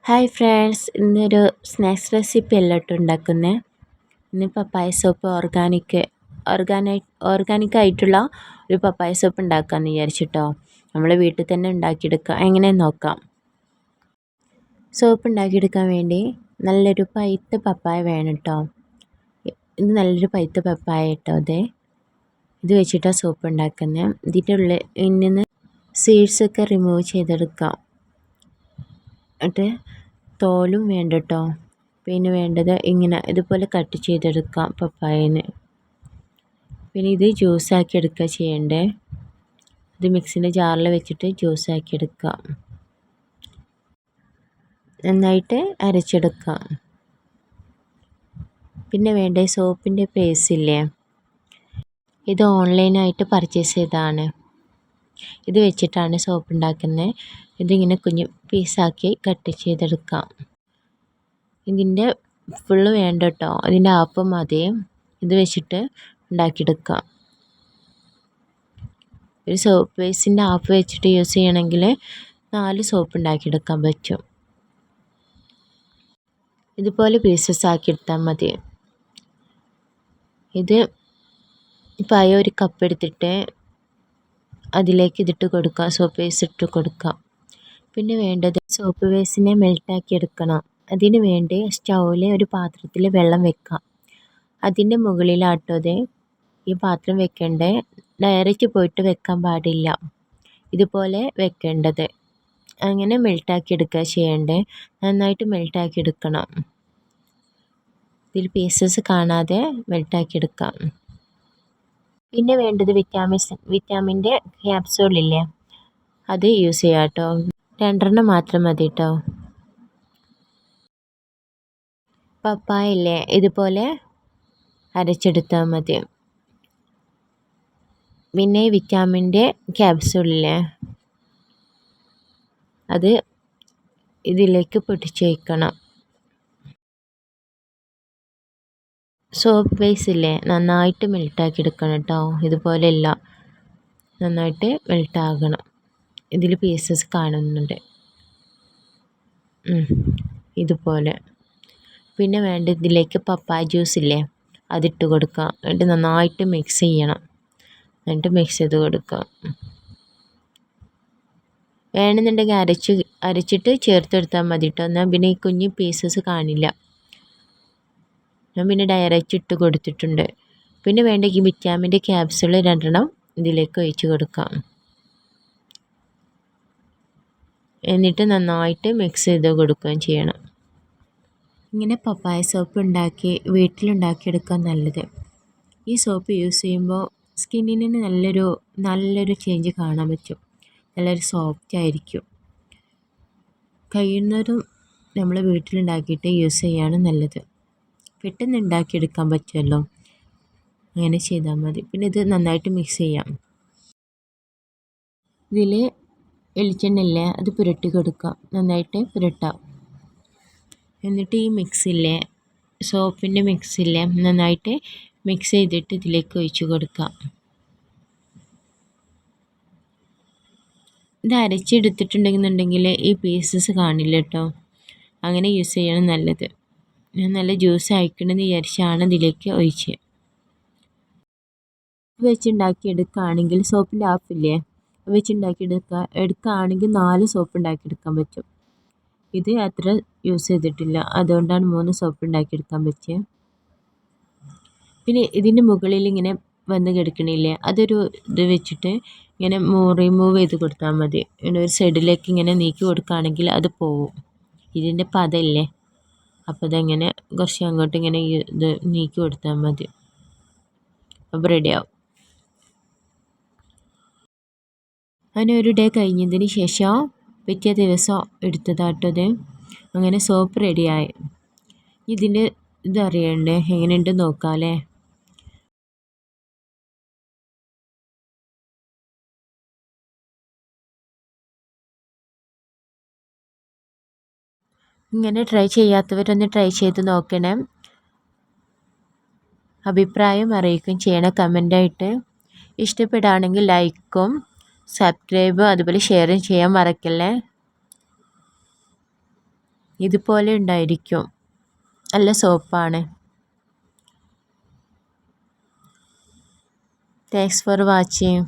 Hi friends, ഇന്നൊരു snacks recipe അല്ല കേട്ടോ ഉണ്ടാക്കുന്നത്. ഇന്ന് പപ്പായ സോപ്പ് ഓർഗാനിക് ആയിട്ടുള്ള ഒരു പപ്പായ സോപ്പ് ഉണ്ടാക്കാമെന്ന് വിചാരിച്ചിട്ടോ. നമ്മൾ വീട്ടിൽ തന്നെ ഉണ്ടാക്കിയെടുക്കാം, എങ്ങനെയെന്ന് നോക്കാം. സോപ്പ് ഉണ്ടാക്കിയെടുക്കാൻ വേണ്ടി നല്ലൊരു പഴുത്ത പപ്പായ വേണം കേട്ടോ. ഇത് നല്ലൊരു പഴുത്ത പപ്പായ കേട്ടോ. ഇത് വെച്ചിട്ടാണ് സോപ്പ് ഉണ്ടാക്കുന്നത്. ഇതിൻ്റെ ഉള്ളിൽ നിന്ന് സീഡ്സൊക്കെ റിമൂവ് ചെയ്തെടുക്കാം. എന്നിട്ട് തോലും വേണ്ട കേട്ടോ. പിന്നെ വേണ്ടത് ഇതുപോലെ കട്ട് ചെയ്തെടുക്കാം പപ്പായന്. പിന്നെ ഇത് ജ്യൂസാക്കി എടുക്കുക ചെയ്യണ്ടേ. ഇത് മിക്സിൻ്റെ ജാറിൽ വെച്ചിട്ട് ജ്യൂസാക്കി എടുക്കാം. നന്നായിട്ട് അരച്ചെടുക്കാം. പിന്നെ വേണ്ട സോപ്പിൻ്റെ പേസ്റ്റ് ഇല്ലേ, ഇത് ഓൺലൈനായിട്ട് പർച്ചേസ് ചെയ്തതാണ്. ഇത് വെച്ചിട്ടാണ് സോപ്പ് ഉണ്ടാക്കുന്നത്. ഇതിങ്ങനെ കുഞ്ഞു പീസാക്കി കട്ട് ചെയ്തെടുക്കാം. ഇതിൻ്റെ ഫുള്ള് വേണ്ട കേട്ടോ, അതിൻ്റെ ഹാഫ് മതി. ഇത് വെച്ചിട്ട് ഉണ്ടാക്കിയെടുക്കാം. ഒരു സോപ്പ് പേസ്റ്റിൻ്റെ ഹാഫ് വെച്ചിട്ട് യൂസ് ചെയ്യണമെങ്കിൽ 4 സോപ്പ് ഉണ്ടാക്കിയെടുക്കാൻ പറ്റും. ഇതുപോലെ പീസസ് ആക്കിയെടുത്താൽ മതി. ഇത് പായ ഒരു കപ്പ് എടുത്തിട്ട് അതിലേക്ക് ഇതിട്ട് കൊടുക്കാം, സോപ്പ് പേസ്റ്റ് ഇട്ട് കൊടുക്കാം. പിന്നെ വേണ്ടത് സോപ്പ് പേസ്റ്റിനെ മെൽറ്റാക്കി എടുക്കണം. അതിന് വേണ്ടി സ്റ്റൗവിൽ ഒരു പാത്രത്തിൽ വെള്ളം വെക്കാം. അതിൻ്റെ മുകളിലാട്ടത് ഈ പാത്രം വെക്കേണ്ടത്. ഡയറക്റ്റ് പോയിട്ട് വെക്കാൻ പാടില്ല, ഇതുപോലെ വെക്കേണ്ടത്. അങ്ങനെ മെൽറ്റാക്കി എടുക്കുക ചെയ്യേണ്ടത്. നന്നായിട്ട് മെൽറ്റാക്കി എടുക്കണം. ഇതിൽ പീസസ് കാണാതെ മെൽറ്റാക്കി എടുക്കാം. പിന്നെ വേണ്ടത് വിറ്റാമിൻ്റെ ക്യാപ്സൂളില്ലേ, അത് യൂസ് ചെയ്യാം കേട്ടോ. 2 മാത്രം മതി കേട്ടോ. പപ്പായ ഇല്ലേ, ഇതുപോലെ അരച്ചെടുത്താൽ മതി. പിന്നെ വിറ്റാമിൻ്റെ ക്യാപ്സൂളില്ലേ, അത് ഇതിലേക്ക് പൊട്ടിച്ച് വയ്ക്കണം. സോപ്പ് ബേസ് ഇല്ലേ, നന്നായിട്ട് മെൽട്ടാക്കി എടുക്കണം കേട്ടോ. ഇതുപോലെയല്ല, നന്നായിട്ട് മെൽട്ടാകണം. ഇതിൽ പീസസ് കാണുന്നുണ്ട് ഇതുപോലെ. പിന്നെ വേണ്ട ഇതിലേക്ക് പപ്പായ ജ്യൂസ് ഇല്ലേ, അതിട്ട് കൊടുക്കാം. എന്നിട്ട് നന്നായിട്ട് മിക്സ് ചെയ്യണം. എന്നിട്ട് മിക്സ് ചെയ്ത് കൊടുക്കാം. വേണമെന്നുണ്ടെങ്കിൽ അരച്ചിട്ട് ചേർത്തെടുത്താൽ മതി കേട്ടോ. എന്നാൽ പിന്നെ ഈ കുഞ്ഞ് പീസസ് കാണില്ല. ഞാൻ പിന്നെ ഡയറക്റ്റ് ഇട്ട് കൊടുത്തിട്ടുണ്ട്. പിന്നെ വേണ്ട ഈ വിറ്റാമിൻ്റെ ക്യാപ്സൂൾ 2 ഇതിലേക്ക് ഒഴിച്ച് കൊടുക്കാം. എന്നിട്ട് നന്നായിട്ട് മിക്സ് ചെയ്ത് കൊടുക്കുകയും ചെയ്യണം. ഇങ്ങനെ പപ്പായ സോപ്പ് വീട്ടിലുണ്ടാക്കിയെടുക്കാൻ നല്ലത്. ഈ സോപ്പ് യൂസ് ചെയ്യുമ്പോൾ സ്കിന്നിന് നല്ലൊരു ചേഞ്ച് കാണാൻ പറ്റും. നല്ലൊരു സോഫ്റ്റ് ആയിരിക്കും. കഴിയുന്നതും നമ്മൾ വീട്ടിലുണ്ടാക്കിയിട്ട് യൂസ് ചെയ്യാണ് നല്ലത്. പെട്ടെന്ന് ഉണ്ടാക്കിയെടുക്കാൻ പറ്റുമല്ലോ, അങ്ങനെ ചെയ്താൽ മതി. പിന്നെ ഇത് നന്നായിട്ട് മിക്സ് ചെയ്യാം. ഇതിൽ വെളിച്ചെണ്ണയില്ലേ, അത് പുരട്ടി കൊടുക്കാം. നന്നായിട്ട് പുരട്ടാം. എന്നിട്ട് ഈ മിക്സില്ലേ, സോപ്പിൻ്റെ മിക്സില്ലേ, നന്നായിട്ട് മിക്സ് ചെയ്തിട്ട് ഇതിലേക്ക് ഒഴിച്ച് കൊടുക്കാം. ഇത് അരച്ചെടുത്തിട്ടുണ്ടെന്നുണ്ടെങ്കിൽ ഈ പീസസ് കാണില്ല കേട്ടോ. അങ്ങനെ യൂസ് ചെയ്യണം നല്ലത്. ഞാൻ നല്ല ജ്യൂസ് അയക്കണമെന്ന് വിചാരിച്ചാണ് ഇതിലേക്ക് ഒഴിച്ച് വെച്ചുണ്ടാക്കിയെടുക്കുകയാണെങ്കിൽ സോപ്പിൻ്റെ ഹാഫില്ലേ എടുക്കുകയാണെങ്കിൽ 4 സോപ്പ് ഉണ്ടാക്കിയെടുക്കാൻ പറ്റും. ഇത് അത്ര യൂസ് ചെയ്തിട്ടില്ല, അതുകൊണ്ടാണ് 3 സോപ്പ് ഉണ്ടാക്കിയെടുക്കാൻ പറ്റിയത്. പിന്നെ ഇതിൻ്റെ മുകളിൽ ഇങ്ങനെ വന്ന് കിടക്കണില്ലേ, അതൊരു ഇത് വെച്ചിട്ട് ഇങ്ങനെ റിമൂവ് ചെയ്ത് കൊടുത്താൽ മതി. ഇങ്ങനെ ഒരു സൈഡിലേക്ക് ഇങ്ങനെ നീക്കി കൊടുക്കുകയാണെങ്കിൽ അത് പോവും. ഇതിൻ്റെ പതയില്ലേ, അപ്പോൾ ഇതെങ്ങനെ കുറച്ച് അങ്ങോട്ട് ഇങ്ങനെ ഇത് നീക്കി കൊടുത്താൽ മതി. അപ്പോൾ റെഡിയാവും. അങ്ങനെ ഒരു ഡേ കഴിഞ്ഞതിന് ശേഷം പിറ്റേ ദിവസം എടുത്തതാട്ടത്. അങ്ങനെ സോപ്പ് റെഡിയായി. ഇതിൻ്റെ ഇതറിയണ്ടേ, എങ്ങനെയുണ്ട് നോക്കാമല്ലേ. ഇങ്ങനെ ട്രൈ ചെയ്യാത്തവരൊന്ന് ട്രൈ ചെയ്ത് നോക്കണേ. അഭിപ്രായം അറിയിക്കുകയും ചെയ്യണം കമൻ്റായിട്ട്. ഇഷ്ടപ്പെടുകയാണെങ്കിൽ ലൈക്കും സബ്സ്ക്രൈബും അതുപോലെ ഷെയറും ചെയ്യാൻ മറക്കല്ലേ. ഇതുപോലെ ഉണ്ടായിരിക്കും. നല്ല സോപ്പാണ്. Thanks for watching.